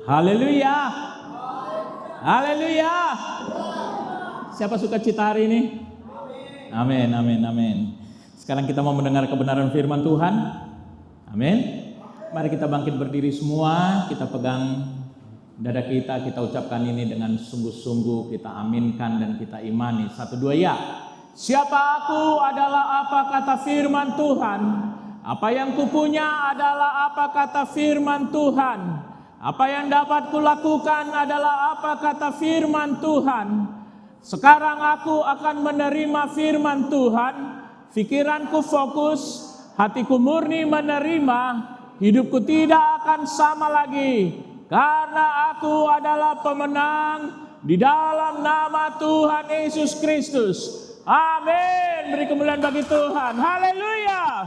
Haleluya. Haleluya. Siapa suka cita hari ini? Amin, amin, amin. Sekarang kita mau mendengar kebenaran firman Tuhan. Amin. Mari kita bangkit berdiri semua, kita pegang dada kita ucapkan ini dengan sungguh-sungguh, kita aminkan dan kita imani. 1, 2, ya. Siapa aku adalah apa kata firman Tuhan. Apa yang kupunya adalah apa kata firman Tuhan. Apa yang dapat kulakukan adalah apa kata firman Tuhan. Sekarang aku akan menerima firman Tuhan. Pikiranku fokus, hatiku murni menerima. Hidupku tidak akan sama lagi. Karena aku adalah pemenang di dalam nama Tuhan Yesus Kristus. Amin. Beri kemuliaan bagi Tuhan. Haleluya.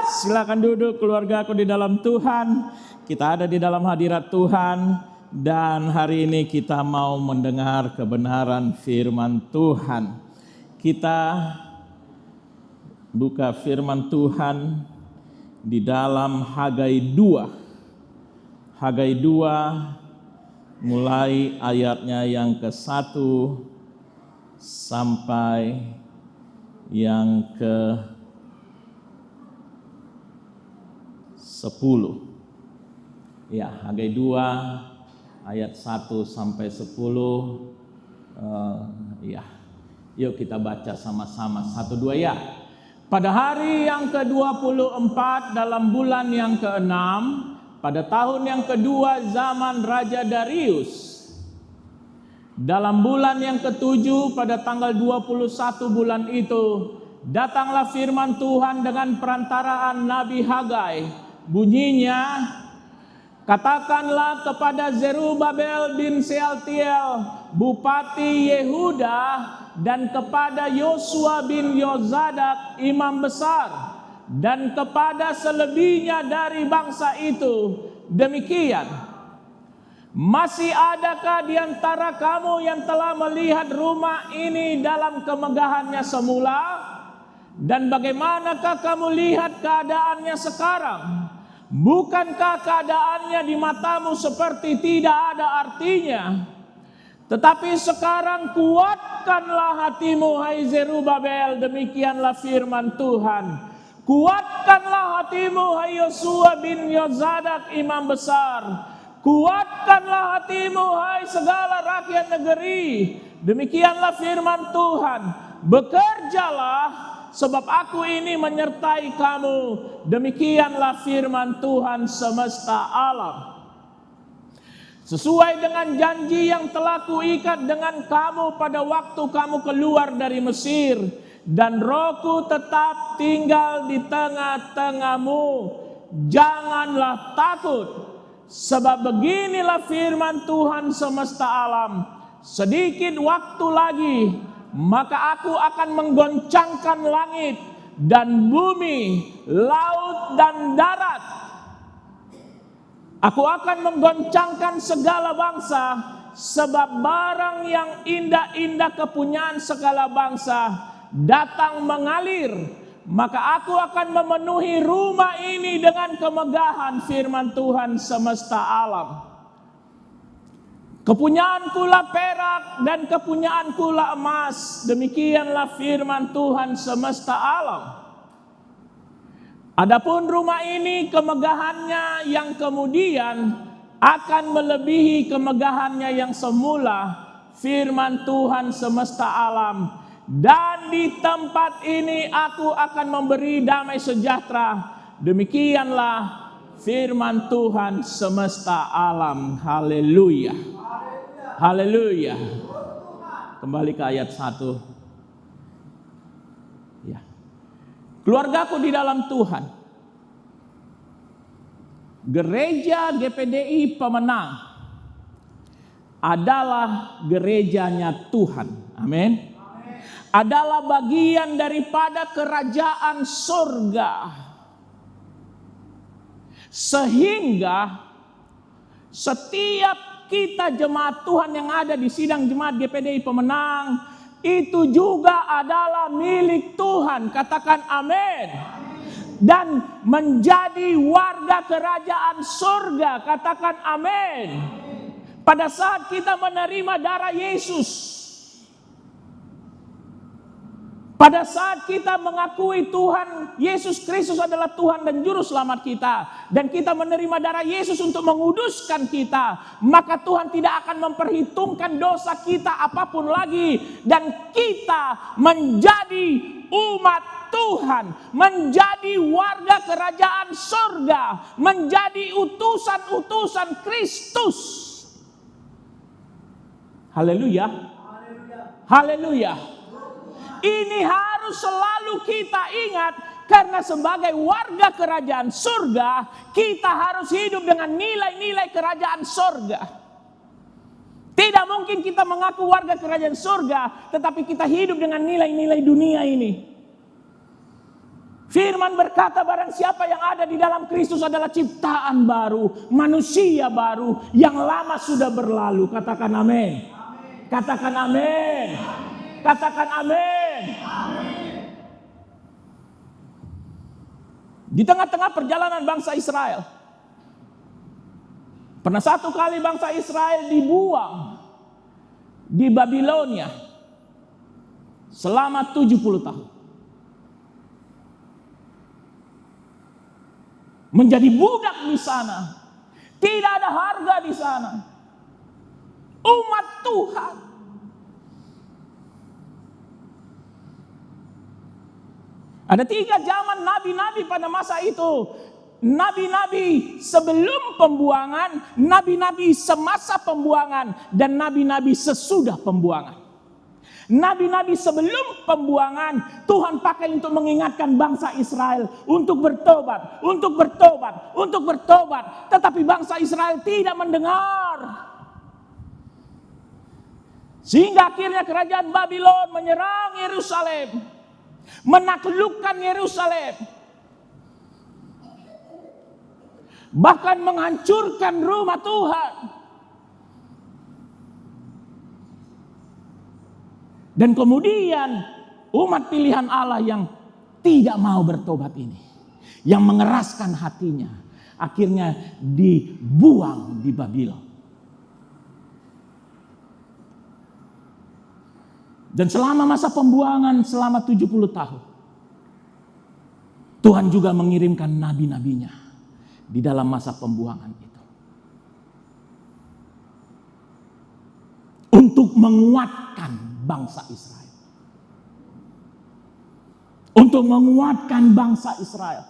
Silakan duduk keluargaku di dalam Tuhan. Kita ada di dalam hadirat Tuhan dan hari ini kita mau mendengar kebenaran firman Tuhan. Kita buka firman Tuhan di dalam Hagai 2. Hagai 2 mulai ayatnya yang ke-1 sampai yang ke-10. Ya, Hagai 2 ayat 1 sampai 10. Ya. Yuk kita baca sama-sama. 1, 2, ya. Pada hari yang ke-24 dalam bulan yang ke-6, pada tahun yang kedua zaman Raja Darius, dalam bulan yang ke-7 pada tanggal 21 bulan itu, datanglah firman Tuhan dengan perantaraan Nabi Hagai. Bunyinya, katakanlah kepada Zerubabel bin Sealtiel, Bupati Yehuda, dan kepada Yosua bin Yozadak, imam besar, dan kepada selebihnya dari bangsa itu, demikian. Masih adakah di antara kamu yang telah melihat rumah ini dalam kemegahannya semula? Dan bagaimanakah kamu lihat keadaannya sekarang? Bukankah keadaannya di matamu seperti tidak ada artinya? Tetapi sekarang kuatkanlah hatimu, hai Zerubabel, demikianlah firman Tuhan. Kuatkanlah hatimu, hai Yosua bin Yozadak, imam besar. Kuatkanlah hatimu, hai segala rakyat negeri. Demikianlah firman Tuhan. Bekerjalah, sebab aku ini menyertai kamu. Demikianlah firman Tuhan semesta alam. Sesuai dengan janji yang telah kuikat dengan kamu pada waktu kamu keluar dari Mesir. Dan Rohku tetap tinggal di tengah-tengahmu. Janganlah takut. Sebab beginilah firman Tuhan semesta alam. Sedikit waktu lagi, maka aku akan menggoncangkan langit dan bumi, laut dan darat. Aku akan menggoncangkan segala bangsa, sebab barang yang indah-indah kepunyaan segala bangsa datang mengalir. Maka aku akan memenuhi rumah ini dengan kemegahan firman Tuhan semesta alam. Kepunyaanku lah perak dan kepunyaanku lah emas. Demikianlah firman Tuhan semesta alam. Adapun rumah ini kemegahannya yang kemudian akan melebihi kemegahannya yang semula. Firman Tuhan semesta alam. Dan di tempat ini aku akan memberi damai sejahtera. Demikianlah firman Tuhan semesta alam. Haleluya. Haleluya. Kembali ke ayat 1. Ya. Keluargaku di dalam Tuhan. Gereja GPDI Pemenang adalah gerejanya Tuhan. Amin. Adalah bagian daripada kerajaan surga. Sehingga setiap kita jemaat Tuhan yang ada di sidang jemaat GPDI Pemenang itu juga adalah milik Tuhan. Katakan amin. Dan menjadi warga kerajaan surga. Katakan amin. Pada saat kita menerima darah Yesus, pada saat kita mengakui Tuhan Yesus Kristus adalah Tuhan dan Juru Selamat kita, dan kita menerima darah Yesus untuk menguduskan kita, maka Tuhan tidak akan memperhitungkan dosa kita apapun lagi, dan kita menjadi umat Tuhan, menjadi warga kerajaan surga, menjadi utusan-utusan Kristus. Haleluya. Haleluya. Ini harus selalu kita ingat, karena sebagai warga kerajaan surga, kita harus hidup dengan nilai-nilai kerajaan surga. Tidak mungkin kita mengaku warga kerajaan surga, tetapi kita hidup dengan nilai-nilai dunia ini. Firman berkata, barang siapa yang ada di dalam Kristus adalah ciptaan baru, manusia baru, yang lama sudah berlalu. Katakan amin. Katakan amin. Katakan amin. Di tengah-tengah perjalanan bangsa Israel, pernah satu kali bangsa Israel dibuang di Babilonia selama 70 tahun. Menjadi budak di sana. Tidak ada harga di sana. Umat Tuhan. Ada 3 zaman nabi-nabi pada masa itu. Nabi-nabi sebelum pembuangan, nabi-nabi semasa pembuangan, dan nabi-nabi sesudah pembuangan. Nabi-nabi sebelum pembuangan Tuhan pakai untuk mengingatkan bangsa Israel untuk bertobat, untuk bertobat, untuk bertobat. Tetapi bangsa Israel tidak mendengar. Sehingga akhirnya kerajaan Babylon menyerang Yerusalem, menaklukkan Yerusalem, bahkan menghancurkan rumah Tuhan. Dan kemudian umat pilihan Allah yang tidak mau bertobat ini, yang mengeraskan hatinya, akhirnya dibuang di Babylon. Dan selama masa pembuangan selama 70 tahun, Tuhan juga mengirimkan nabi-nabinya di dalam masa pembuangan itu, untuk menguatkan bangsa Israel. Untuk menguatkan bangsa Israel.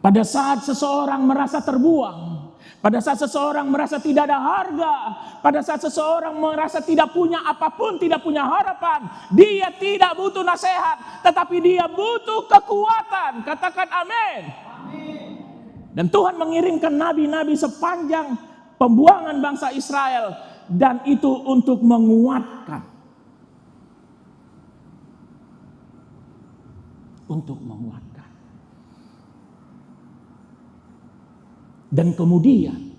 Pada saat seseorang merasa terbuang, pada saat seseorang merasa tidak ada harga, pada saat seseorang merasa tidak punya apapun, tidak punya harapan, dia tidak butuh nasihat, tetapi dia butuh kekuatan. Katakan amin. Dan Tuhan mengirimkan nabi-nabi sepanjang pembuangan bangsa Israel, dan itu untuk menguatkan. Untuk menguatkan. Dan kemudian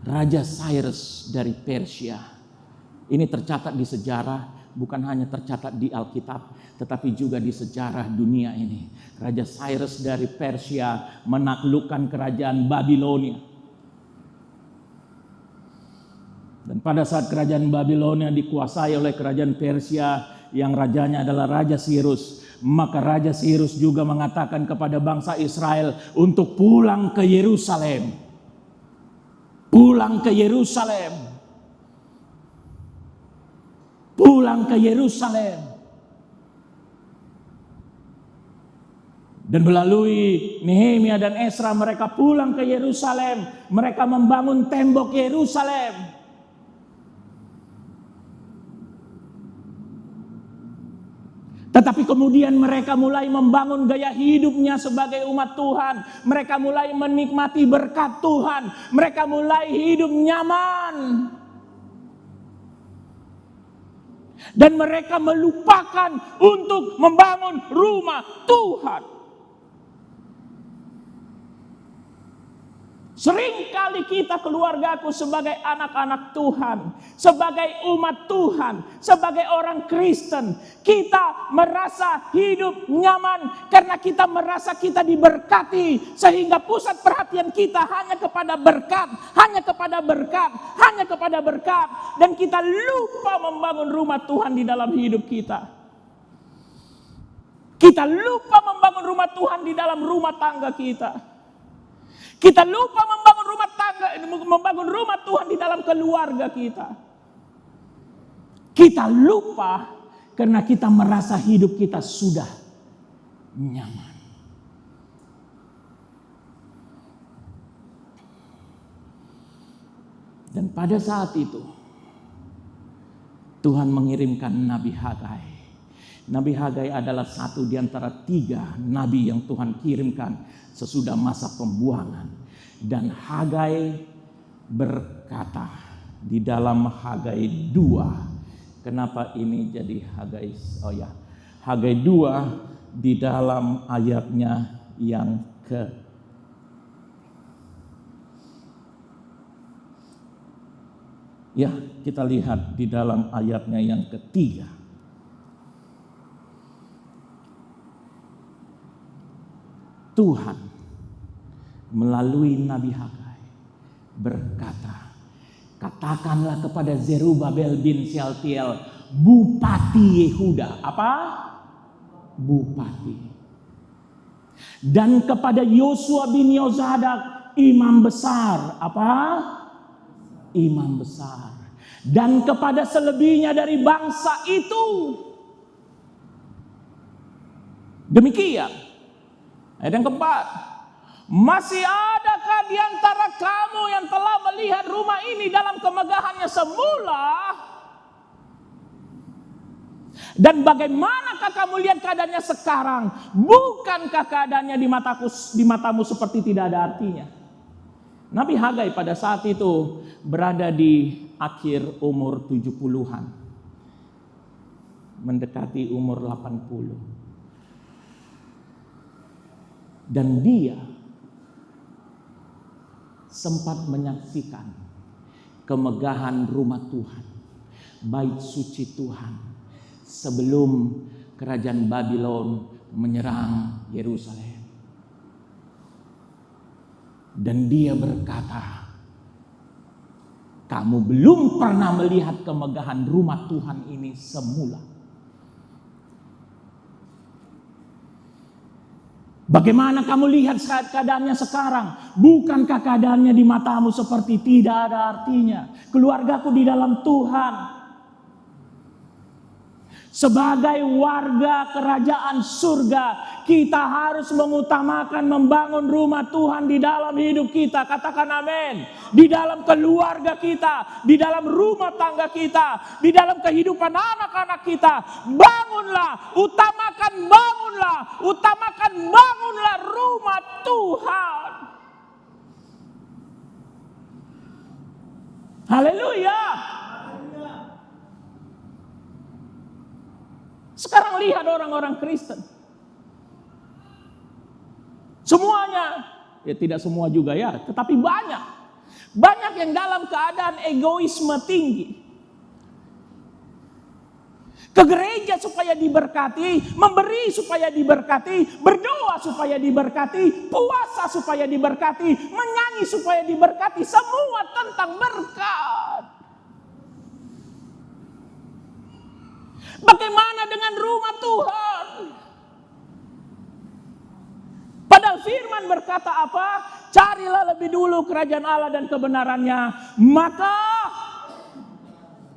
Raja Cyrus dari Persia, ini tercatat di sejarah, bukan hanya tercatat di Alkitab, tetapi juga di sejarah dunia ini. Raja Cyrus dari Persia menaklukkan kerajaan Babilonia. Dan pada saat kerajaan Babilonia dikuasai oleh kerajaan Persia yang rajanya adalah Raja Cyrus, maka Raja Cyrus juga mengatakan kepada bangsa Israel untuk pulang ke Yerusalem. Pulang ke Yerusalem. Pulang ke Yerusalem. Dan melalui Nehemia dan Esra mereka pulang ke Yerusalem. Mereka membangun tembok Yerusalem. Tetapi kemudian mereka mulai membangun gaya hidupnya sebagai umat Tuhan. Mereka mulai menikmati berkat Tuhan. Mereka mulai hidup nyaman. Dan mereka melupakan untuk membangun rumah Tuhan. Seringkali kita, keluargaku, sebagai anak-anak Tuhan, sebagai umat Tuhan, sebagai orang Kristen, kita merasa hidup nyaman karena kita merasa kita diberkati, sehingga pusat perhatian kita hanya kepada berkat, hanya kepada berkat, hanya kepada berkat, dan kita lupa membangun rumah Tuhan di dalam hidup kita. Kita lupa membangun rumah Tuhan di dalam rumah tangga kita. Kita lupa membangun rumah Tuhan di dalam keluarga kita. Kita lupa karena kita merasa hidup kita sudah nyaman. Dan pada saat itu Tuhan mengirimkan Nabi Hagai. Nabi Hagai adalah satu di antara 3 nabi yang Tuhan kirimkan sesudah masa pembuangan. Dan Hagai berkata di dalam Hagai 2. Kenapa ini jadi Hagai? Oh ya, Hagai 2 di dalam ayatnya yang Ya, kita lihat di dalam ayatnya yang ketiga. Tuhan melalui Nabi Hagai berkata, katakanlah kepada Zerubabel bin Syaltiel, Bupati Yehuda. Apa? Bupati. Dan kepada Yosua bin Yozadak, imam besar. Apa? Imam besar. Dan kepada selebihnya dari bangsa itu. Demikian. Ayat yang keempat, masih adakah di antara kamu yang telah melihat rumah ini dalam kemegahannya semula? Dan bagaimanakah kamu lihat keadaannya sekarang? Bukankah keadaannya di matamu seperti tidak ada artinya? Nabi Hagai pada saat itu berada di akhir umur 70-an, mendekati umur 80. Dan dia sempat menyaksikan kemegahan rumah Tuhan, bait suci Tuhan, sebelum kerajaan Babylon menyerang Yerusalem. Dan dia berkata, kamu belum pernah melihat kemegahan rumah Tuhan ini semula. Bagaimana kamu lihat saat keadaannya sekarang? Bukankah keadaannya di matamu seperti tidak ada artinya? Keluargaku di dalam Tuhan, sebagai warga kerajaan surga, kita harus mengutamakan membangun rumah Tuhan di dalam hidup kita. Katakan amin. Di dalam keluarga kita, di dalam rumah tangga kita, di dalam kehidupan anak-anak kita. Bangunlah, utamakan bangunlah rumah Tuhan. Haleluya. Sekarang lihat orang-orang Kristen. Semuanya, ya tidak semua juga ya, tetapi banyak. Banyak yang dalam keadaan egoisme tinggi. Ke gereja supaya diberkati, memberi supaya diberkati, berdoa supaya diberkati, puasa supaya diberkati, menyanyi supaya diberkati, semua tentang berkat. Bagaimana dengan rumah Tuhan? Padahal firman berkata apa? Carilah lebih dulu kerajaan Allah dan kebenarannya, maka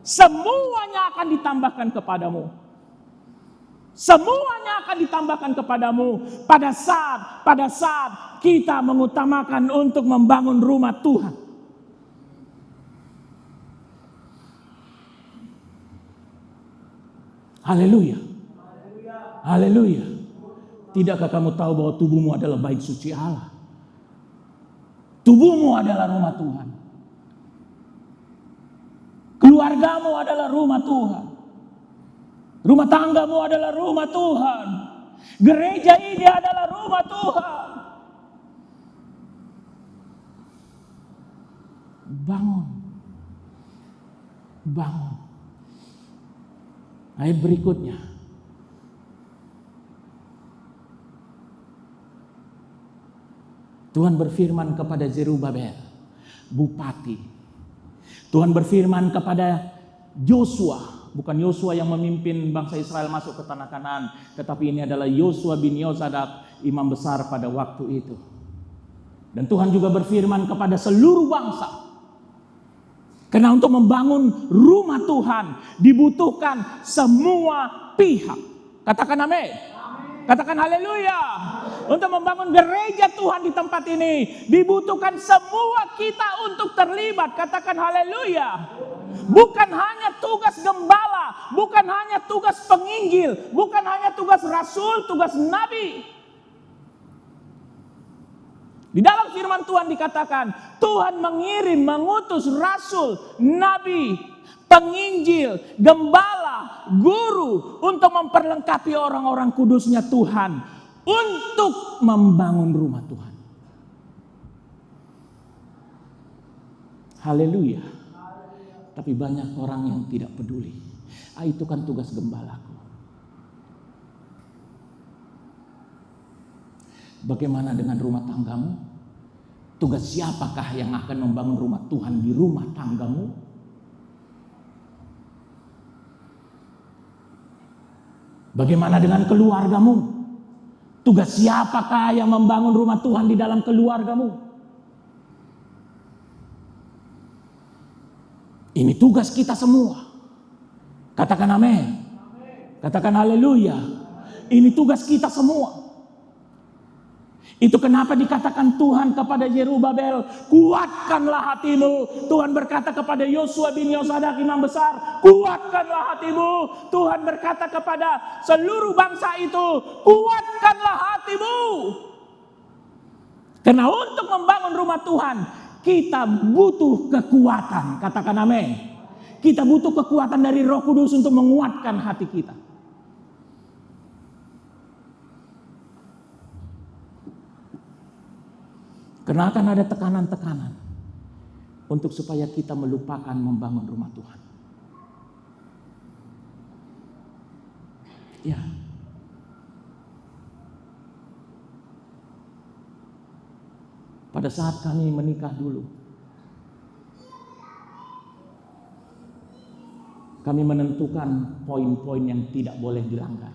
semuanya akan ditambahkan kepadamu. Semuanya akan ditambahkan kepadamu pada saat kita mengutamakan untuk membangun rumah Tuhan. Haleluya. Haleluya. Tidakkah kamu tahu bahwa tubuhmu adalah bait suci Allah? Tubuhmu adalah rumah Tuhan. Keluargamu adalah rumah Tuhan. Rumah tanggamu adalah rumah Tuhan. Gereja ini adalah rumah Tuhan. bangun. Ayat berikutnya. Tuhan berfirman kepada Zerubabel, bupati. Tuhan berfirman kepada Yosua, bukan Yosua yang memimpin bangsa Israel masuk ke tanah Kanaan, tetapi ini adalah Yosua bin Yosadak, imam besar pada waktu itu. Dan Tuhan juga berfirman kepada seluruh bangsa, karena untuk membangun rumah Tuhan dibutuhkan semua pihak. Katakan amin. Katakan haleluya. Untuk membangun gereja Tuhan di tempat ini dibutuhkan semua kita untuk terlibat. Katakan haleluya. Bukan hanya tugas gembala, bukan hanya tugas penginjil, bukan hanya tugas rasul, tugas nabi. Di dalam firman Tuhan dikatakan, Tuhan mengutus rasul, nabi, penginjil, gembala, guru untuk memperlengkapi orang-orang kudusnya Tuhan untuk membangun rumah Tuhan. Haleluya. Tapi banyak orang yang tidak peduli. Itu kan tugas gembalaku. Bagaimana dengan rumah tanggamu? Tugas siapakah yang akan membangun rumah Tuhan di rumah tanggamu? Bagaimana dengan keluargamu? Tugas siapakah yang membangun rumah Tuhan di dalam keluargamu? Ini tugas kita semua. Katakan amin. Katakan haleluya. Ini tugas kita semua. Itu kenapa dikatakan Tuhan kepada Zerubabel, kuatkanlah hatimu. Tuhan berkata kepada Yosua bin Yosadak imam besar, kuatkanlah hatimu. Tuhan berkata kepada seluruh bangsa itu, kuatkanlah hatimu. Karena untuk membangun rumah Tuhan, kita butuh kekuatan. Katakan amin. Kita butuh kekuatan dari Roh Kudus untuk menguatkan hati kita. Karena akan ada tekanan-tekanan untuk supaya kita melupakan membangun rumah Tuhan. Ya. Pada saat kami menikah dulu, kami menentukan poin-poin yang tidak boleh dilanggar.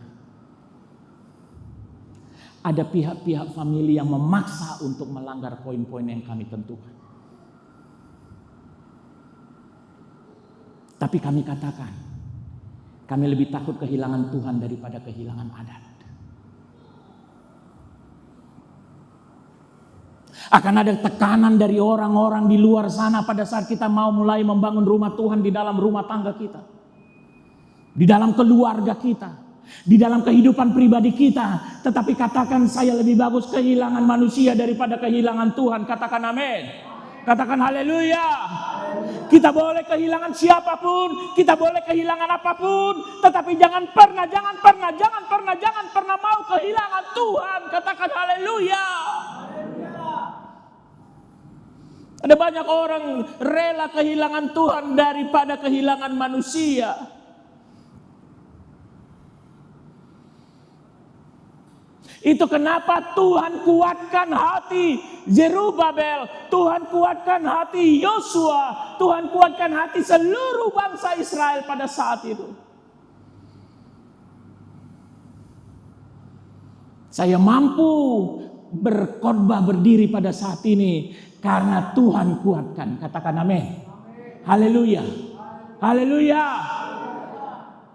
Ada pihak-pihak famili yang memaksa untuk melanggar poin-poin yang kami tentukan. Tapi kami katakan, kami lebih takut kehilangan Tuhan daripada kehilangan adat. Akan ada tekanan dari orang-orang di luar sana pada saat kita mau mulai membangun rumah Tuhan di dalam rumah tangga kita. Di dalam keluarga kita. Di dalam kehidupan pribadi kita. Tetapi katakan, saya lebih bagus kehilangan manusia daripada kehilangan Tuhan. Katakan amin. Katakan haleluya. Kita boleh kehilangan siapapun, kita boleh kehilangan apapun, tetapi jangan pernah mau kehilangan Tuhan. Katakan haleluya. Ada banyak orang rela kehilangan Tuhan daripada kehilangan manusia. Itu kenapa Tuhan kuatkan hati Zerubabel, Tuhan kuatkan hati Yosua, Tuhan kuatkan hati seluruh bangsa Israel pada saat itu. Saya mampu berkhotbah berdiri pada saat ini karena Tuhan kuatkan. Katakan amin. Haleluya. Haleluya.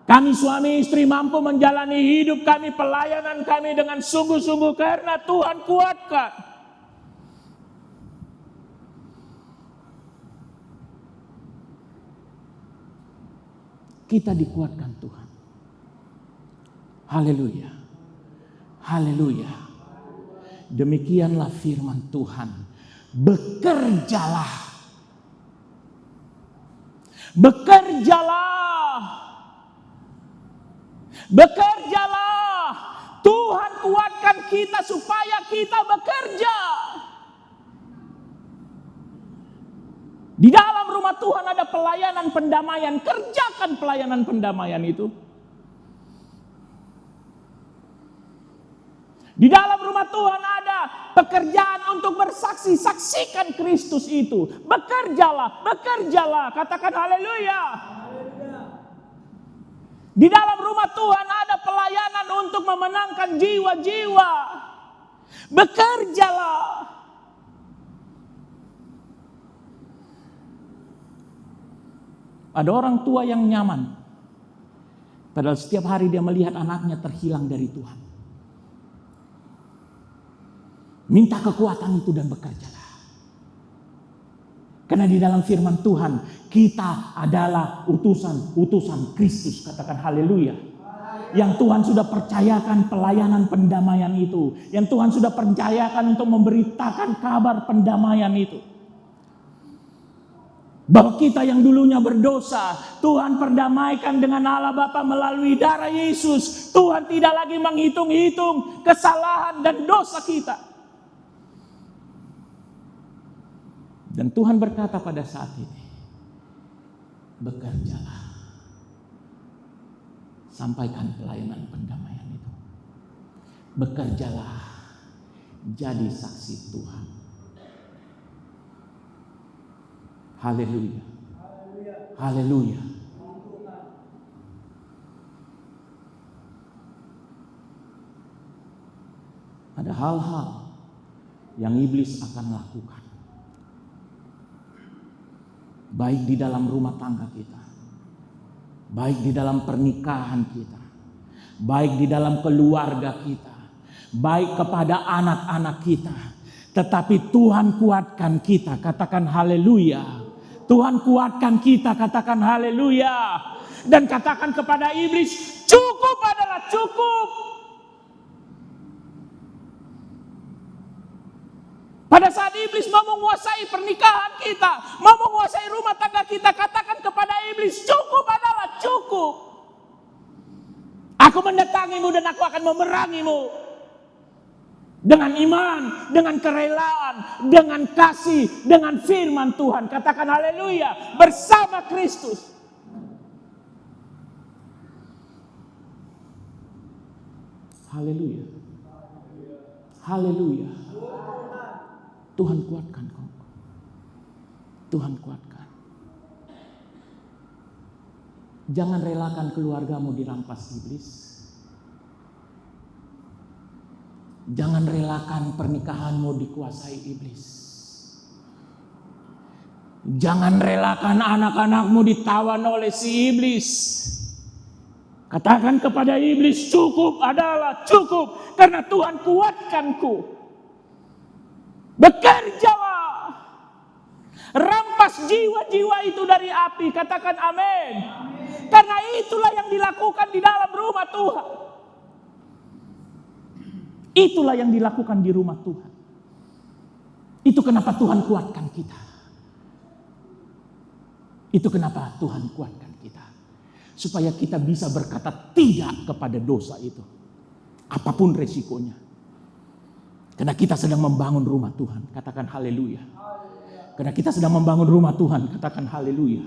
Kami suami istri mampu menjalani hidup kami, pelayanan kami dengan sungguh-sungguh karena Tuhan kuatkan. Kita dikuatkan Tuhan. Haleluya. Haleluya. Demikianlah firman Tuhan. Bekerjalah. Bekerjalah. Bekerjalah. Tuhan kuatkan kita supaya kita bekerja. Di dalam rumah rumah Tuhan ada pelayanan pendamaian, kerjakan pelayanan pendamaian itu. Di dalam rumah Tuhan ada pekerjaan untuk bersaksi, saksikan Kristus itu. Bekerjalah, bekerjalah, katakan haleluya. Di dalam rumah Tuhan ada pelayanan untuk memenangkan jiwa-jiwa. Bekerjalah. Ada orang tua yang nyaman, padahal setiap hari dia melihat anaknya terhilang dari Tuhan. Minta kekuatan itu dan bekerjalah. Karena di dalam firman Tuhan, kita adalah utusan Kristus. Katakan haleluya. Yang Tuhan sudah percayakan pelayanan pendamaian itu. Yang Tuhan sudah percayakan untuk memberitakan kabar pendamaian itu. Bahwa kita yang dulunya berdosa, Tuhan perdamaikan dengan Allah Bapa melalui darah Yesus. Tuhan tidak lagi menghitung-hitung kesalahan dan dosa kita. Dan Tuhan berkata pada saat ini, bekerjalah. Sampaikan pelayanan pendamaian itu. Bekerjalah, jadi saksi Tuhan. Haleluya. Haleluya. Ada hal-hal yang iblis akan lakukan. Baik di dalam rumah tangga kita, baik di dalam pernikahan kita, baik di dalam keluarga kita, baik kepada anak-anak kita. Tetapi Tuhan kuatkan kita, katakan haleluya. Tuhan kuatkan kita, katakan haleluya. Dan katakan kepada iblis, cukup adalah cukup. Pada saat iblis mau menguasai pernikahan kita, mau menguasai rumah tangga kita, katakan kepada iblis, cukup adalah cukup. Aku mendatangimu dan aku akan memerangimu. Dengan iman, dengan kerelaan, dengan kasih, dengan firman Tuhan. Katakan haleluya, bersama Kristus. Haleluya. Haleluya. Tuhan kuatkan kau. Tuhan kuatkan. Jangan relakan keluargamu dirampas iblis. Jangan relakan pernikahanmu dikuasai iblis. Jangan relakan anak-anakmu ditawan oleh si iblis. Katakan kepada iblis, cukup adalah cukup. Karena Tuhan kuatkanku. Bekerjalah. Rampas jiwa-jiwa itu dari api. Katakan amin. Karena itulah yang dilakukan di dalam rumah Tuhan. Itulah yang dilakukan di rumah Tuhan. Itu kenapa Tuhan kuatkan kita. Itu kenapa Tuhan kuatkan kita. Supaya kita bisa berkata tidak kepada dosa itu. Apapun resikonya. Karena kita sedang membangun rumah Tuhan. Katakan haleluya. Karena kita sedang membangun rumah Tuhan. Katakan haleluya.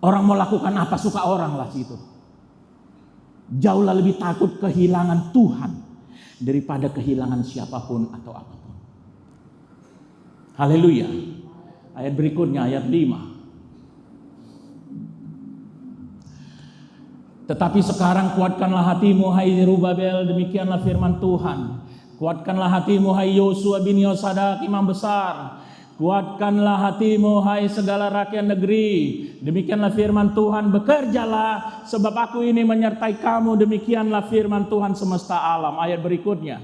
Orang mau lakukan apa suka orang lah situ. Jauhlah lebih takut kehilangan Tuhan daripada kehilangan siapapun atau apapun. Haleluya. Ayat berikutnya, ayat 5. Tetapi sekarang kuatkanlah hatimu hai Zerubabel, demikianlah firman Tuhan. Kuatkanlah hatimu hai Yosua bin Yosadak imam besar. Kuatkanlah hatimu hai segala rakyat negeri. Demikianlah firman Tuhan, bekerjalah sebab aku ini menyertai kamu. Demikianlah firman Tuhan semesta alam. Ayat berikutnya.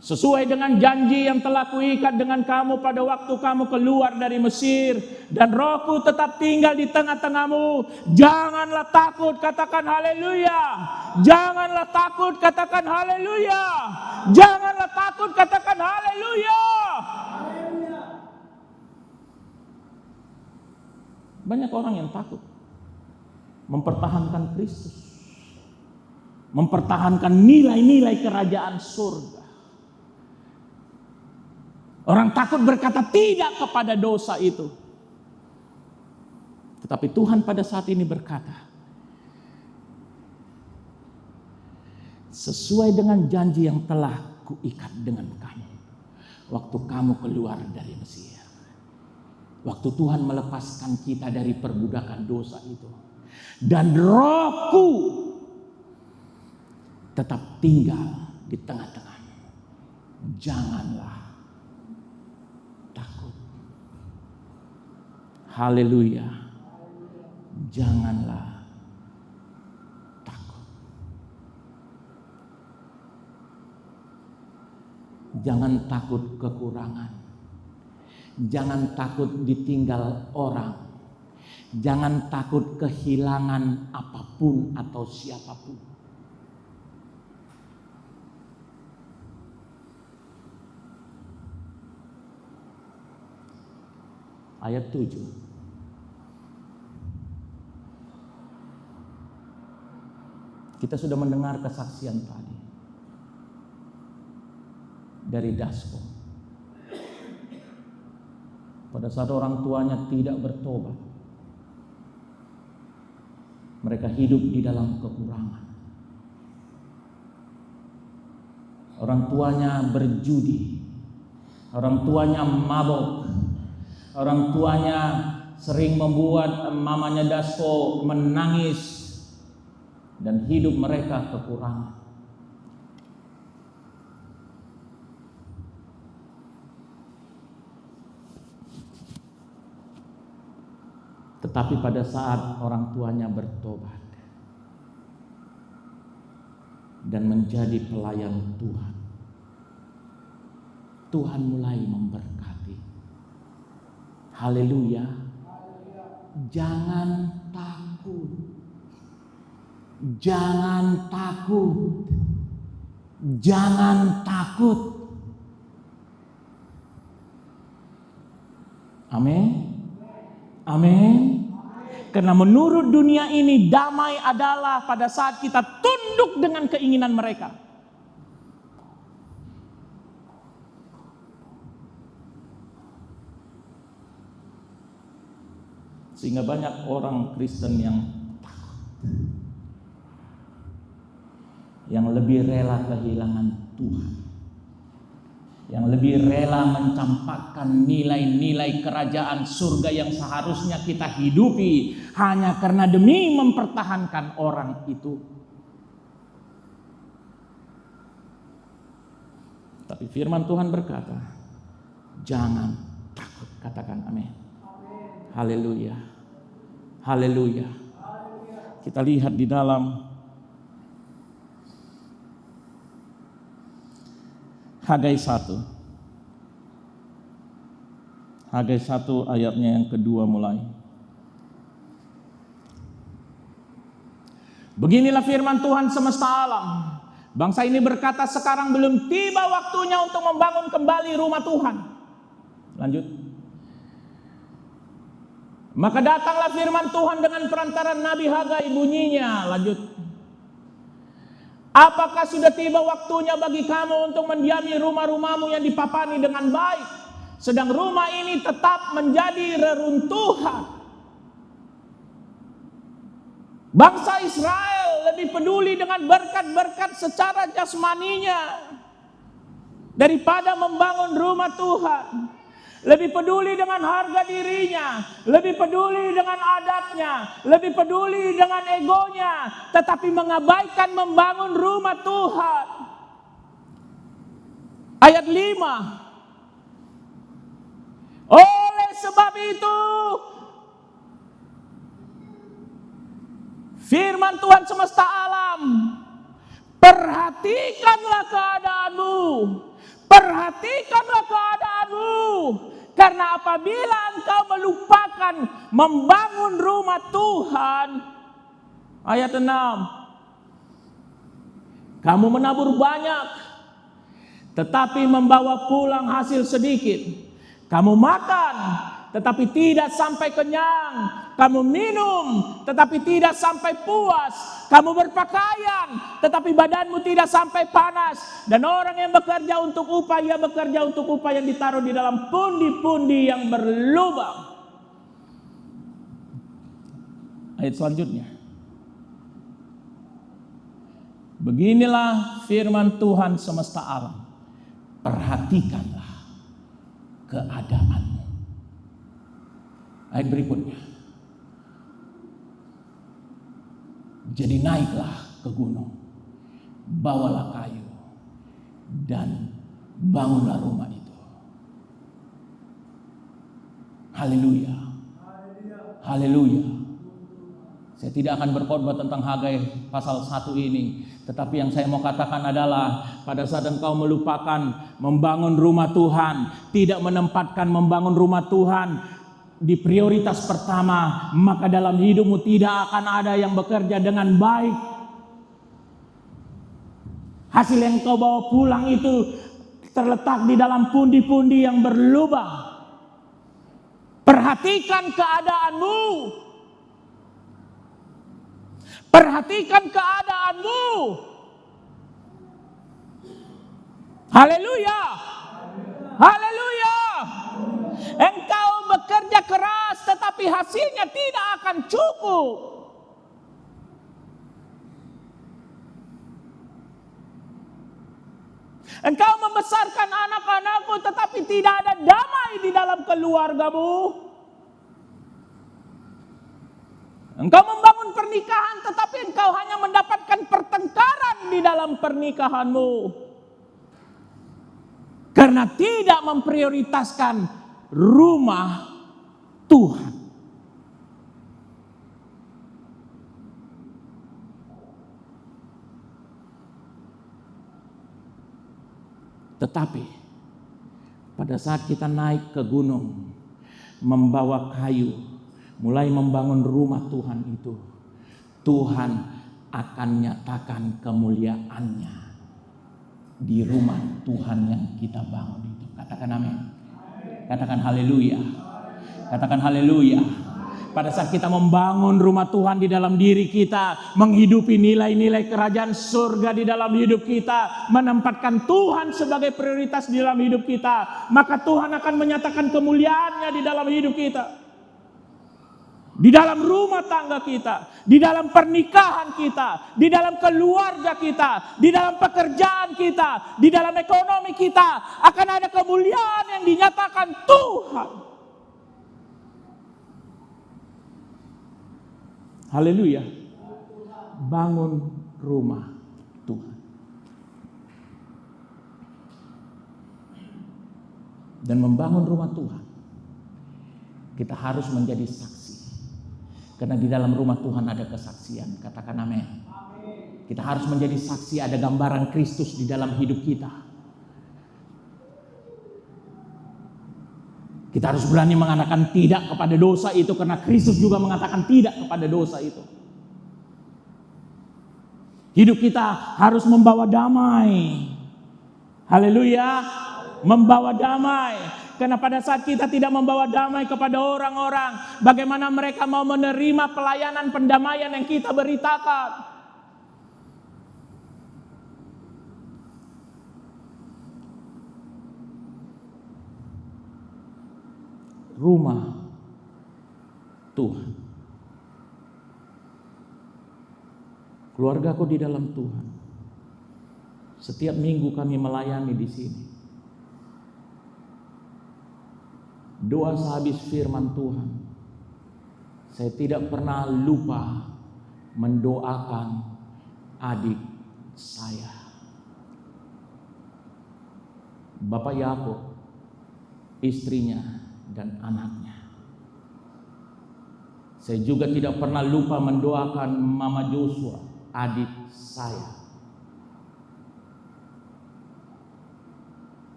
Sesuai dengan janji yang telah kuikat dengan kamu pada waktu kamu keluar dari Mesir. Dan Rohku tetap tinggal di tengah-tengahmu. Janganlah takut, katakan haleluya. Janganlah takut, katakan haleluya. Janganlah takut, katakan haleluya. Banyak orang yang takut mempertahankan Kristus. Mempertahankan nilai-nilai kerajaan surga. Orang takut berkata tidak kepada dosa itu. Tetapi Tuhan pada saat ini berkata, sesuai dengan janji yang telah kuikat dengan kamu waktu kamu keluar dari Mesir. Waktu Tuhan melepaskan kita dari perbudakan dosa itu. Dan Rohku tetap tinggal di tengah-tengahmu. Janganlah takut. Haleluya. Janganlah takut. Jangan takut kekurangan. Jangan takut ditinggal orang. Jangan takut kehilangan apapun atau siapapun. Ayat 7. Kita sudah mendengar kesaksian tadi dari Dasko. Pada saat orang tuanya tidak bertobat, mereka hidup di dalam kekurangan. Orang tuanya berjudi, orang tuanya mabok, orang tuanya sering membuat mamanya Dasko menangis, dan hidup mereka kekurangan. Tetapi pada saat orang tuanya bertobat dan menjadi pelayan Tuhan, Tuhan mulai memberkati. Haleluya. Jangan takut. Jangan takut. Jangan takut. Amin. Amin. Karena menurut dunia ini damai adalah pada saat kita tunduk dengan keinginan mereka. Sehingga banyak orang Kristen yang takut, yang lebih rela kehilangan Tuhan, yang lebih rela mencampakkan nilai-nilai kerajaan surga yang seharusnya kita hidupi hanya karena demi mempertahankan orang itu. Tapi firman Tuhan berkata, jangan takut. Katakan amin. Haleluya. Haleluya. Kita lihat di dalam Hagai 1. Hagai 1 ayatnya yang kedua mulai. Beginilah firman Tuhan semesta alam. Bangsa ini berkata, sekarang belum tiba waktunya untuk membangun kembali rumah Tuhan. Lanjut. Maka datanglah firman Tuhan dengan perantaran Nabi Hagai, bunyinya. Lanjut. Apakah sudah tiba waktunya bagi kamu untuk mendiami rumah-rumahmu yang dipapani dengan baik, sedang rumah ini tetap menjadi reruntuhan? Bangsa Israel lebih peduli dengan berkat-berkat secara jasmaninya daripada membangun rumah Tuhan. Lebih peduli dengan harga dirinya, lebih peduli dengan adatnya, lebih peduli dengan egonya, tetapi mengabaikan membangun rumah Tuhan. Ayat 5. Oleh sebab itu, firman Tuhan semesta alam, perhatikanlah keadaanmu. Perhatikanlah keadaanmu. Karena apabila engkau melupakan membangun rumah Tuhan, ayat 6, kamu menabur banyak, tetapi membawa pulang hasil sedikit. Kamu makan, tetapi tidak sampai kenyang. Kamu minum, tetapi tidak sampai puas. Kamu berpakaian, tetapi badanmu tidak sampai panas. Dan orang yang bekerja untuk upah, ia bekerja untuk upah yang ditaruh di dalam pundi-pundi yang berlubang. Ayat selanjutnya. Beginilah firman Tuhan semesta alam. Perhatikanlah keadaanmu. Ayat berikutnya. Jadi naiklah ke gunung, bawalah kayu, dan bangunlah rumah itu. Haleluya. Haleluya. Saya tidak akan berkhotbah tentang Hagai pasal 1 ini. Tetapi yang saya mau katakan adalah pada saat engkau melupakan membangun rumah Tuhan, tidak menempatkan membangun rumah Tuhan di prioritas pertama, maka dalam hidupmu tidak akan ada yang bekerja dengan baik. Hasil yang kau bawa pulang itu terletak di dalam pundi-pundi yang berlubang. Perhatikan keadaanmu. Perhatikan keadaanmu. Haleluya. Haleluya. Engkau bekerja keras tetapi hasilnya tidak akan cukup. Engkau membesarkan anak-anakmu tetapi tidak ada damai di dalam keluargamu. Engkau membangun pernikahan tetapi engkau hanya mendapatkan pertengkaran di dalam pernikahanmu. Karena tidak memprioritaskan rumah Tuhan. Tetapi pada saat kita naik ke gunung, membawa kayu, mulai membangun rumah Tuhan itu, Tuhan akan nyatakan kemuliaannya di rumah Tuhan yang kita bangun itu. Katakan amin. Katakan haleluya. Katakan haleluya. Pada saat kita membangun rumah Tuhan di dalam diri kita, menghidupi nilai-nilai kerajaan surga di dalam hidup kita, menempatkan Tuhan sebagai prioritas di dalam hidup kita, maka Tuhan akan menyatakan kemuliaannya di dalam hidup kita. Di dalam rumah tangga kita, di dalam pernikahan kita, di dalam keluarga kita, di dalam pekerjaan kita, di dalam ekonomi kita, akan ada kemuliaan yang dinyatakan Tuhan. Haleluya. Bangun rumah Tuhan. Dan membangun rumah Tuhan, kita harus menjadi saksi. Karena di dalam rumah Tuhan ada kesaksian. Katakan amin. Kita harus menjadi saksi, ada gambaran Kristus di dalam hidup kita. Kita harus berani mengatakan tidak kepada dosa itu, karena Kristus juga mengatakan tidak kepada dosa itu. Hidup kita harus membawa damai. Haleluya. Membawa damai. Karena pada saat kita tidak membawa damai kepada orang-orang, bagaimana mereka mau menerima pelayanan pendamaian yang kita beritakan? Rumah Tuhan. Keluargaku di dalam Tuhan. Setiap minggu kami melayani di sini. Doa sehabis firman Tuhan, saya tidak pernah lupa mendoakan adik saya, Bapak Yakub, istrinya dan anaknya. Saya juga tidak pernah lupa mendoakan Mama Joshua, adik saya.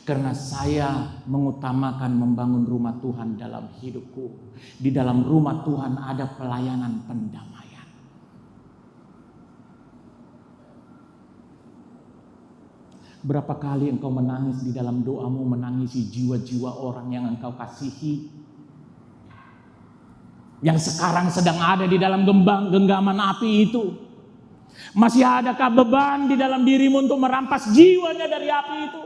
Karena saya mengutamakan membangun rumah Tuhan dalam hidupku. Di dalam rumah Tuhan ada pelayanan pendamaian. Berapa kali engkau menangis di dalam doamu, menangisi jiwa-jiwa orang yang engkau kasihi? Yang sekarang sedang ada di dalam genggaman api itu. Masih adakah beban di dalam dirimu untuk merampas jiwanya dari api itu?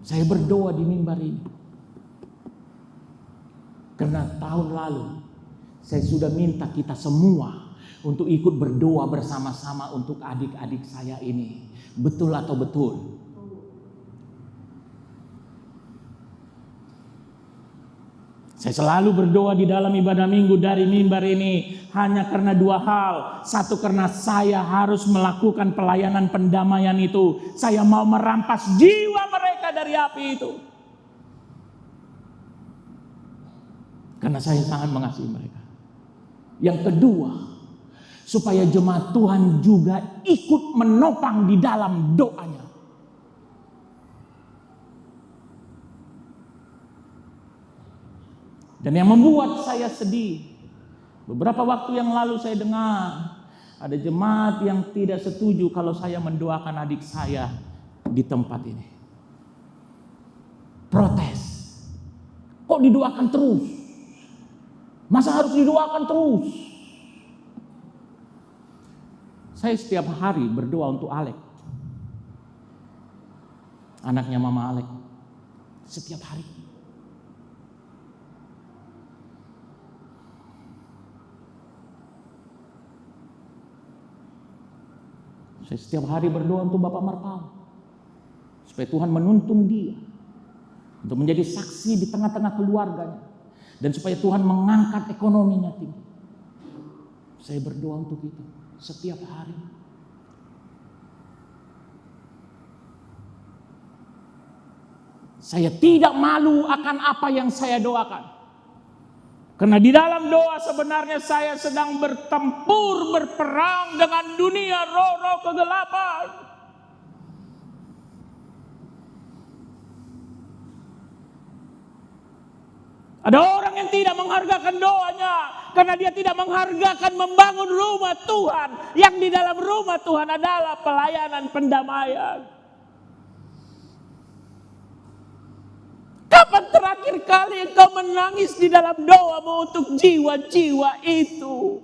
Saya berdoa di mimbar ini. Karena tahun lalu saya sudah minta kita semua untuk ikut berdoa bersama-sama untuk adik-adik saya ini. Betul atau betul? Saya selalu berdoa di dalam ibadah minggu dari mimbar ini hanya karena dua hal. Satu, karena saya harus melakukan pelayanan pendamaian itu. Saya mau merampas jiwa mereka dari api itu. Karena saya sangat mengasihi mereka. Yang kedua, supaya jemaat Tuhan juga ikut menopang di dalam doanya. Dan yang membuat saya sedih, beberapa waktu yang lalu saya dengar ada jemaat yang tidak setuju kalau saya mendoakan adik saya di tempat ini. Protes. Kok didoakan terus? Masa harus didoakan terus? Saya setiap hari berdoa untuk Alek. Anaknya Mama Alek. Setiap hari. Saya setiap hari berdoa untuk Bapak Marpao. Supaya Tuhan menuntun dia. Untuk menjadi saksi di tengah-tengah keluarganya. Dan supaya Tuhan mengangkat ekonominya tinggi. Saya berdoa untuk itu. Setiap hari. Saya tidak malu akan apa yang saya doakan. Karena di dalam doa sebenarnya saya sedang bertempur, berperang dengan dunia roh-roh kegelapan. Ada orang yang tidak menghargakan doanya karena dia tidak menghargakan membangun rumah Tuhan. Yang di dalam rumah Tuhan adalah pelayanan pendamaian. Kapan terakhir kali engkau menangis di dalam doamu untuk jiwa-jiwa itu?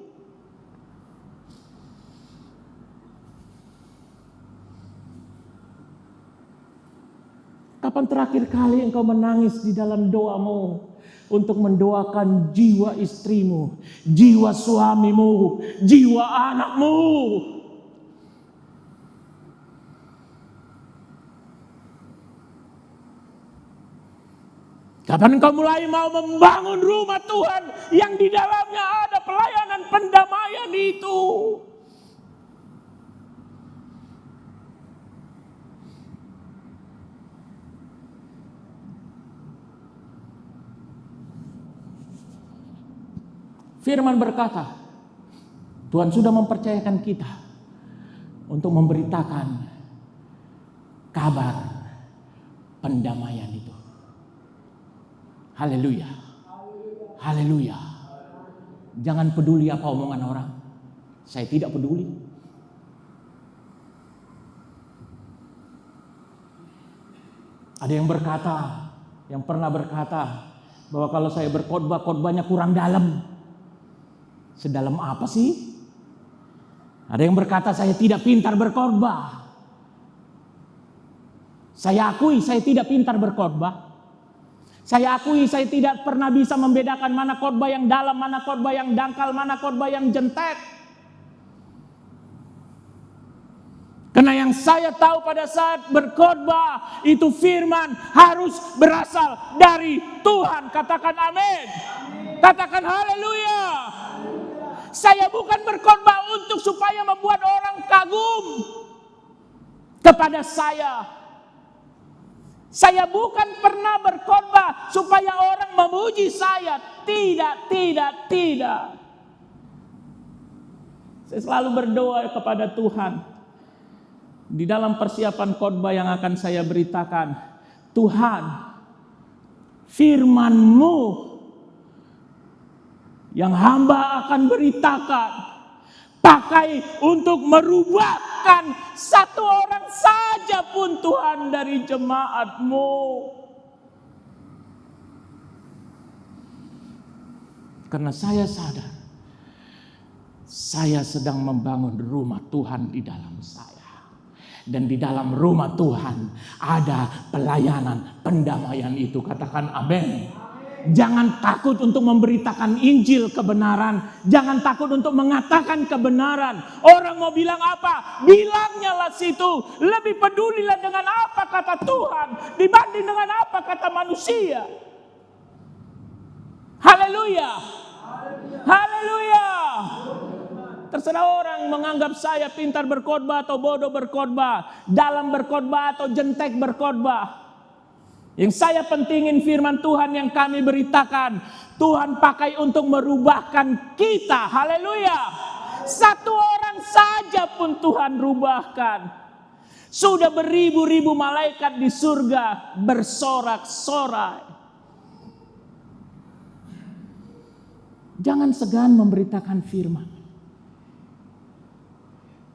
Kapan terakhir kali engkau menangis di dalam doamu untuk mendoakan jiwa istrimu, jiwa suamimu, jiwa anakmu? Kapan engkau mulai mau membangun rumah Tuhan yang di dalamnya ada pelayanan pendamaian itu? Firman berkata, Tuhan sudah mempercayakan kita untuk memberitakan kabar pendamaian itu. Haleluya. Haleluya. Jangan peduli apa omongan orang. Saya tidak peduli. Ada yang berkata, yang pernah berkata bahwa kalau saya berkhotbah, khotbahnya kurang dalam. Sedalam apa sih? Ada yang berkata saya tidak pintar berkhotbah. Saya akui saya tidak pintar berkhotbah. Saya akui saya tidak pernah bisa membedakan mana khotbah yang dalam, mana khotbah yang dangkal, mana khotbah yang jentek. Karena yang saya tahu pada saat berkhotbah itu firman harus berasal dari Tuhan. Katakan amin. Katakan haleluya. Saya bukan berkhotbah untuk supaya membuat orang kagum kepada saya. Saya bukan pernah berkhotbah supaya orang memuji saya. Tidak. Saya selalu berdoa kepada Tuhan. Di dalam persiapan khotbah yang akan saya beritakan. Tuhan, firman-Mu yang hamba akan beritakan. Pakai untuk merubah bahkan satu orang saja pun Tuhan dari jemaat-Mu. Karena saya sadar, saya sedang membangun rumah Tuhan di dalam saya. Dan di dalam rumah Tuhan ada pelayanan pendamaian itu. Katakan amin. Jangan takut untuk memberitakan Injil kebenaran. Jangan takut untuk mengatakan kebenaran. Orang mau bilang apa? Bilangnya lah situ. Lebih pedulilah dengan apa kata Tuhan dibanding dengan apa kata manusia. Haleluya. Haleluya. Terserah orang menganggap saya pintar berkhotbah atau bodoh berkhotbah, dalam berkhotbah atau jentek berkhotbah. Yang saya pentingin firman Tuhan yang kami beritakan, Tuhan pakai untuk merubahkan kita. Haleluya. Satu orang saja pun Tuhan rubahkan. Sudah beribu-ribu malaikat di surga bersorak-sorai. Jangan segan memberitakan firman.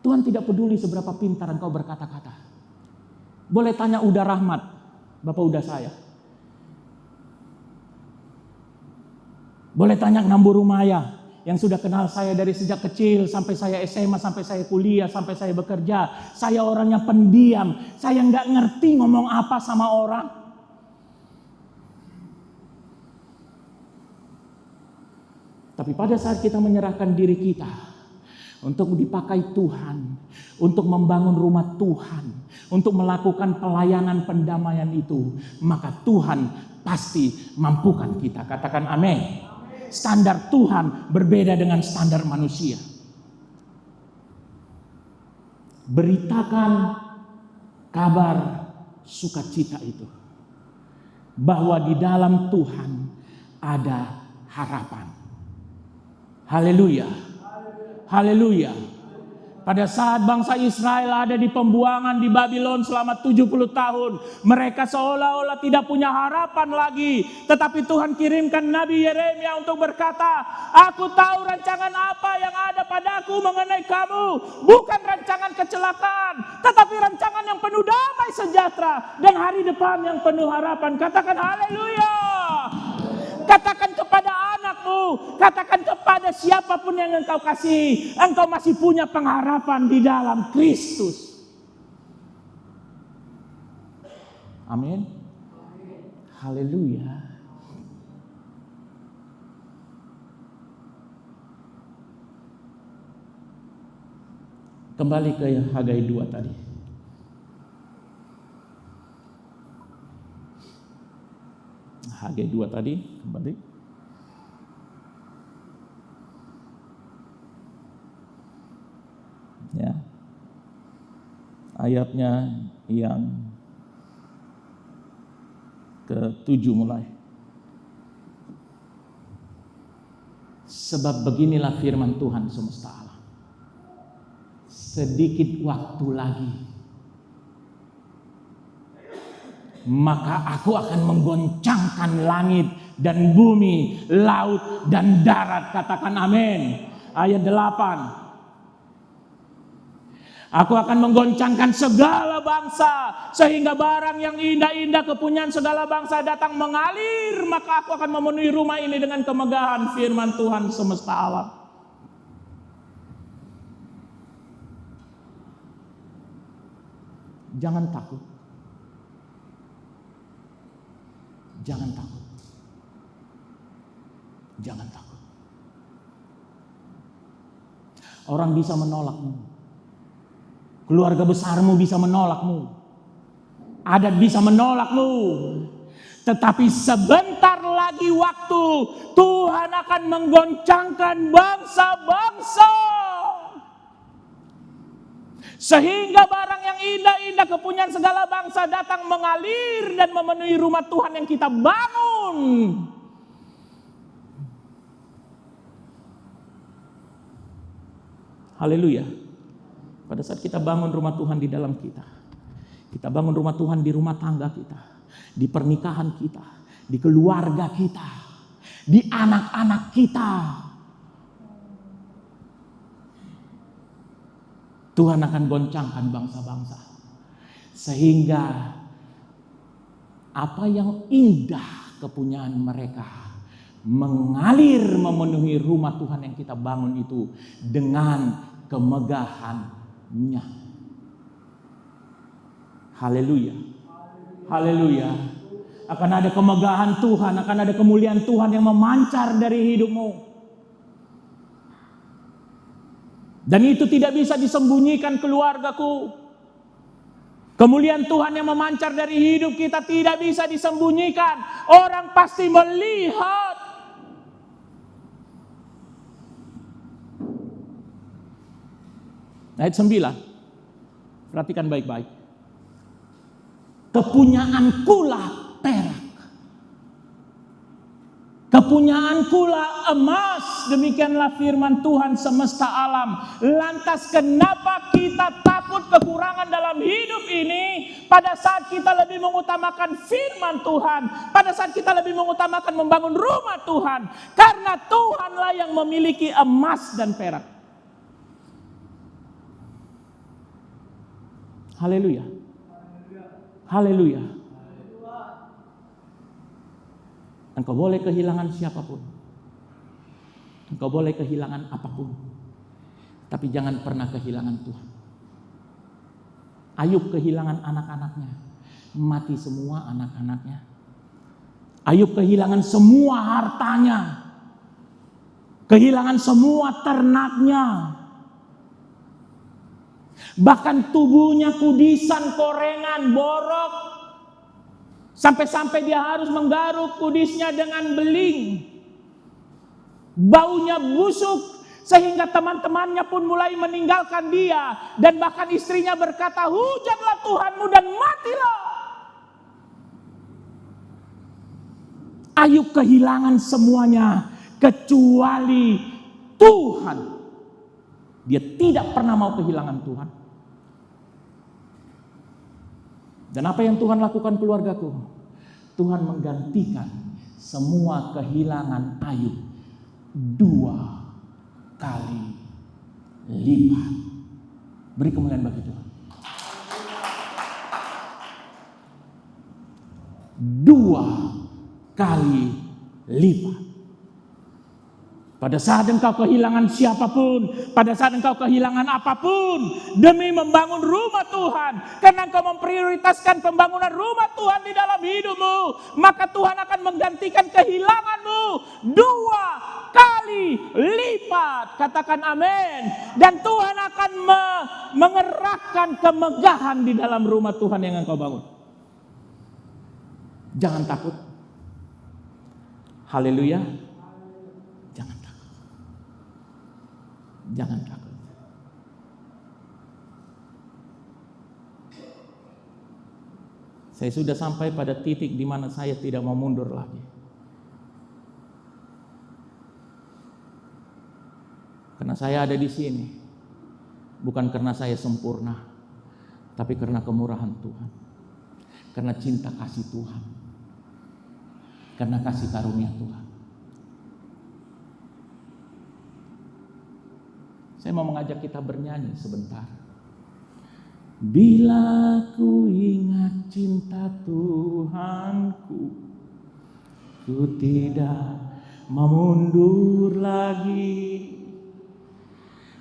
Tuhan tidak peduli seberapa pintar engkau berkata-kata. Boleh tanya Uda Rahmat, Bapak Uda saya. Boleh tanya Namburu Maya yang sudah kenal saya dari sejak kecil sampai saya SMA, sampai saya kuliah, sampai saya bekerja. Saya orangnya pendiam, saya nggak ngerti ngomong apa sama orang. Tapi pada saat kita menyerahkan diri kita untuk dipakai Tuhan, untuk membangun rumah Tuhan, untuk melakukan pelayanan pendamaian itu, maka Tuhan pasti mampukan kita. Katakan amin. Standar Tuhan berbeda dengan standar manusia. Beritakan kabar sukacita itu, bahwa di dalam Tuhan ada harapan. Haleluya. Haleluya. Pada saat bangsa Israel ada di pembuangan di Babylon selama 70 tahun. Mereka seolah-olah tidak punya harapan lagi. Tetapi Tuhan kirimkan Nabi Yeremia untuk berkata, aku tahu rancangan apa yang ada padaku mengenai kamu. Bukan rancangan kecelakaan, tetapi rancangan yang penuh damai sejahtera dan hari depan yang penuh harapan. Katakan haleluya. Katakan kepada anakmu, katakan kepada siapapun yang engkau kasih, engkau masih punya pengharapan di dalam Kristus. Amin. Haleluya. Kembali ke Hagai 2 tadi. Hagai 2 tadi, kembali. Ya. Ayatnya yang ke-7 mulai. Sebab beginilah firman Tuhan semesta alam. Sedikit waktu lagi, maka aku akan menggoncangkan langit dan bumi, laut dan darat. Katakan amin. Ayat 8. Aku akan menggoncangkan segala bangsa, sehingga barang yang indah-indah kepunyaan segala bangsa datang mengalir. Maka aku akan memenuhi rumah ini dengan kemegahan firman Tuhan semesta alam. Jangan takut. Jangan takut. Jangan takut. Orang bisa menolakmu. Keluarga besarmu bisa menolakmu. Adat bisa menolakmu. Tetapi sebentar lagi waktu Tuhan akan menggoncangkan bangsa-bangsa. Sehingga barang yang indah-indah kepunyaan segala bangsa datang mengalir dan memenuhi rumah Tuhan yang kita bangun. Haleluya. Pada saat kita bangun rumah Tuhan di dalam kita, kita bangun rumah Tuhan di rumah tangga kita, di pernikahan kita, di keluarga kita, di anak-anak kita. Tuhan akan goncangkan bangsa-bangsa. Sehingga apa yang indah kepunyaan mereka mengalir memenuhi rumah Tuhan yang kita bangun itu dengan kemegahannya. Haleluya. Haleluya. Akan ada kemegahan Tuhan, akan ada kemuliaan Tuhan yang memancar dari hidupmu. Dan itu tidak bisa disembunyikan, keluargaku. Kemuliaan Tuhan yang memancar dari hidup kita tidak bisa disembunyikan. Orang pasti melihat. Ayat 9. Perhatikan baik-baik. Kepunyaankulah perak. Kepunyaankulah emas, demikianlah firman Tuhan semesta alam. Lantas kenapa kita takut kekurangan dalam hidup ini pada saat kita lebih mengutamakan firman Tuhan, pada saat kita lebih mengutamakan membangun rumah Tuhan, karena Tuhanlah yang memiliki emas dan perak. Haleluya. Haleluya. Engkau boleh kehilangan siapapun. Engkau boleh kehilangan apapun. Tapi jangan pernah kehilangan Tuhan. Ayub kehilangan anak-anaknya. Mati semua anak-anaknya. Ayub kehilangan semua hartanya. Kehilangan semua ternaknya. Bahkan tubuhnya kudisan, korengan, borok. Sampai-sampai dia harus menggaruk kudisnya dengan beling. Baunya busuk sehingga teman-temannya pun mulai meninggalkan dia. Dan bahkan istrinya berkata, "Hujatlah Tuhanmu dan matilah." Ayub kehilangan semuanya kecuali Tuhan. Dia tidak pernah mau kehilangan Tuhan. Dan apa yang Tuhan lakukan, keluargaku? Tuhan menggantikan semua kehilangan Ayub 2 kali lipat. Beri kemuliaan bagi Tuhan. 2 kali lipat. Pada saat engkau kehilangan siapapun, pada saat engkau kehilangan apapun, demi membangun rumah Tuhan, karena engkau memprioritaskan pembangunan rumah Tuhan di dalam hidupmu, maka Tuhan akan menggantikan kehilanganmu 2 kali lipat. Katakan amin. Dan Tuhan akan mengerahkan kemegahan di dalam rumah Tuhan yang engkau bangun. Jangan takut. Haleluya. Jangan takut. Saya sudah sampai pada titik di mana saya tidak mau mundur lagi. Karena saya ada di sini bukan karena saya sempurna, tapi karena kemurahan Tuhan. Karena cinta kasih Tuhan. Karena kasih karunia Tuhan. Saya mau mengajak kita bernyanyi sebentar. Bila ku ingat cinta Tuhanku, ku tidak mau mundur lagi.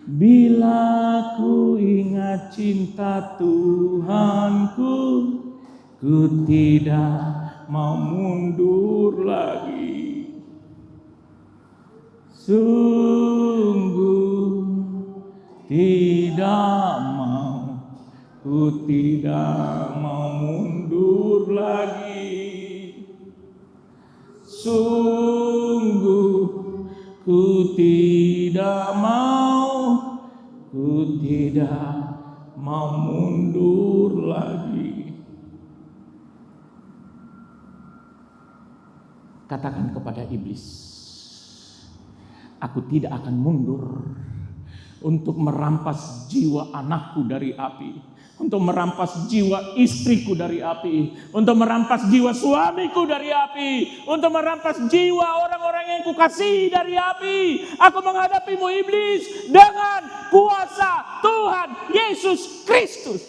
Bila ku ingat cinta Tuhanku, ku tidak mau mundur lagi. Sungguh tidak mau, ku tidak mau mundur lagi. Sungguh ku tidak mau, ku tidak mau mundur lagi. Katakan kepada iblis, aku tidak akan mundur untuk merampas jiwa anakku dari api, untuk merampas jiwa istriku dari api, untuk merampas jiwa suamiku dari api, untuk merampas jiwa orang-orang yang kukasihi dari api. Aku menghadapimu iblis dengan kuasa Tuhan Yesus Kristus.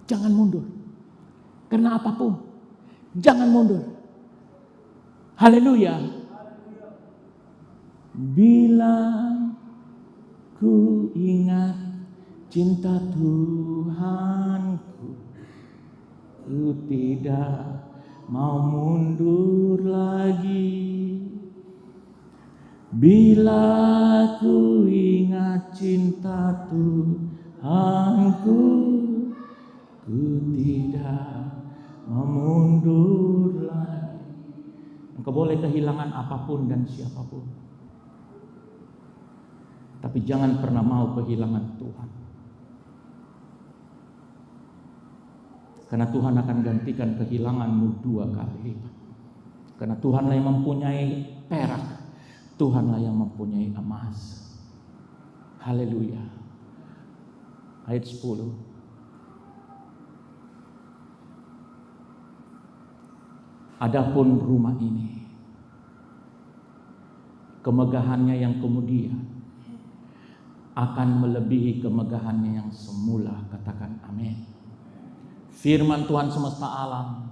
Jangan mundur. Karena apapun, jangan mundur. Haleluya. Bila ku ingat cinta Tuhanku, ku tidak mau mundur lagi. Bila ku ingat cinta Tuhanku, ku tidak mau mundur lagi. Engkau boleh kehilangan apapun dan siapapun, tapi jangan pernah mau kehilangan Tuhan. Karena Tuhan akan gantikan kehilanganmu 2 kali lipat. Karena Tuhanlah yang mempunyai perak, Tuhanlah yang mempunyai emas. Haleluya. Ayat 10. Adapun rumah ini, kemegahannya yang kemudian akan melebihi kemegahannya yang semula. Katakan amin. Firman Tuhan semesta alam,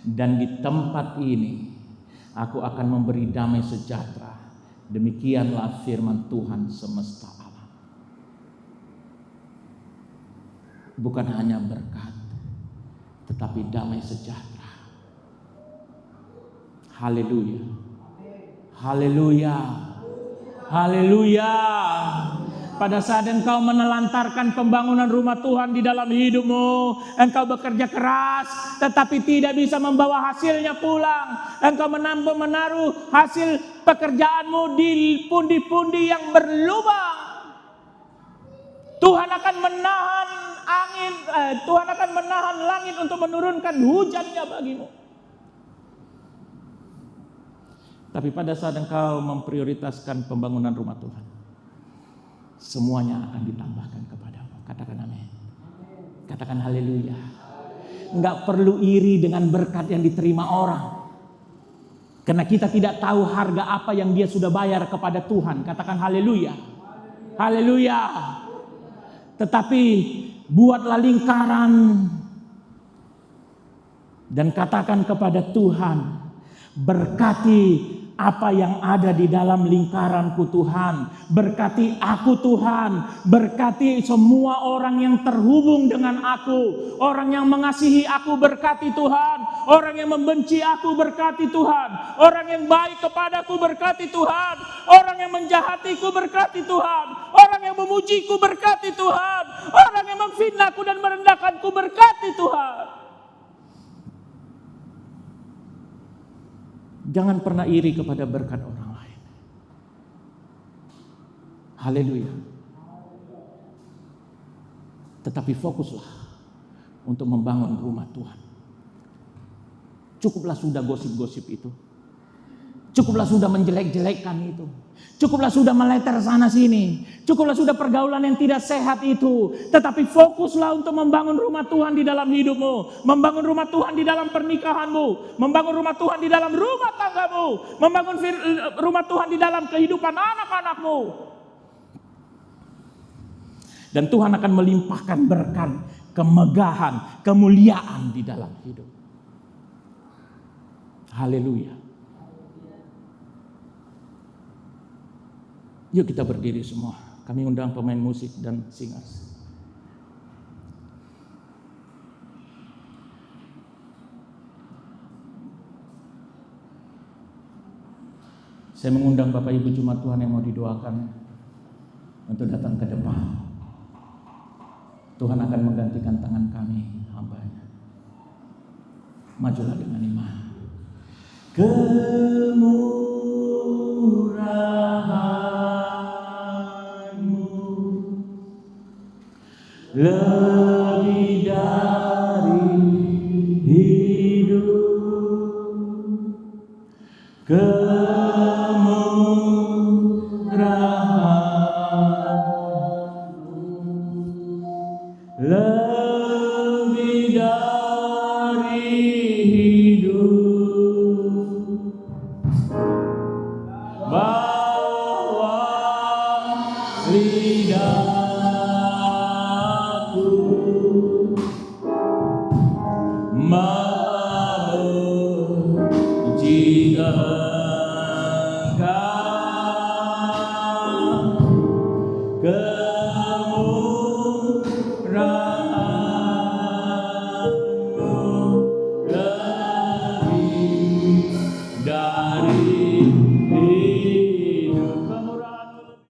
dan di tempat ini aku akan memberi damai sejahtera. Demikianlah firman Tuhan semesta alam. Bukan hanya berkat, tetapi damai sejahtera. Haleluya. Haleluya. Haleluya. Pada saat engkau menelantarkan pembangunan rumah Tuhan di dalam hidupmu, engkau bekerja keras tetapi tidak bisa membawa hasilnya pulang. Engkau menaruh hasil pekerjaanmu di pundi-pundi yang berlubang. Tuhan akan menahan angin, Tuhan akan menahan langit untuk menurunkan hujannya bagimu. Tapi pada saat engkau memprioritaskan pembangunan rumah Tuhan, semuanya akan ditambahkan kepadamu. Katakan amin. Katakan haleluya. Enggak perlu iri dengan berkat yang diterima orang, karena kita tidak tahu harga apa yang dia sudah bayar kepada Tuhan. Katakan haleluya. Haleluya. Tetapi buatlah lingkaran dan katakan kepada Tuhan, berkati apa yang ada di dalam lingkaranku Tuhan. Berkati aku Tuhan. Berkati semua orang yang terhubung dengan aku. Orang yang mengasihi aku berkati Tuhan. Orang yang membenci aku berkati Tuhan. Orang yang baik kepadaku berkati Tuhan. Orang yang menjahatiku berkati Tuhan. Orang yang memujiku berkati Tuhan. Orang yang memfitnahku dan merendahkanku berkati Tuhan. Jangan pernah iri kepada berkat orang lain. Haleluya. Tetapi fokuslah untuk membangun rumah Tuhan. Cukuplah sudah gosip-gosip itu. Cukuplah sudah menjelek-jelekkan itu. Cukuplah sudah meleter sana sini. Cukuplah sudah pergaulan yang tidak sehat itu. Tetapi fokuslah untuk membangun rumah Tuhan di dalam hidupmu. Membangun rumah Tuhan di dalam pernikahanmu. Membangun rumah Tuhan di dalam rumah tanggamu. Membangun rumah Tuhan di dalam kehidupan anak-anakmu. Dan Tuhan akan melimpahkan berkat, kemegahan, kemuliaan di dalam hidup. Haleluya. Yuk kita berdiri semua. Kami undang pemain musik dan singers. Saya mengundang Bapak Ibu Jemaat Tuhan yang mau didoakan untuk datang ke depan. Tuhan akan menggantikan tangan kami, hamba-Nya. Majulah dengan iman. Lebih dari hidup, kemurahan bahwa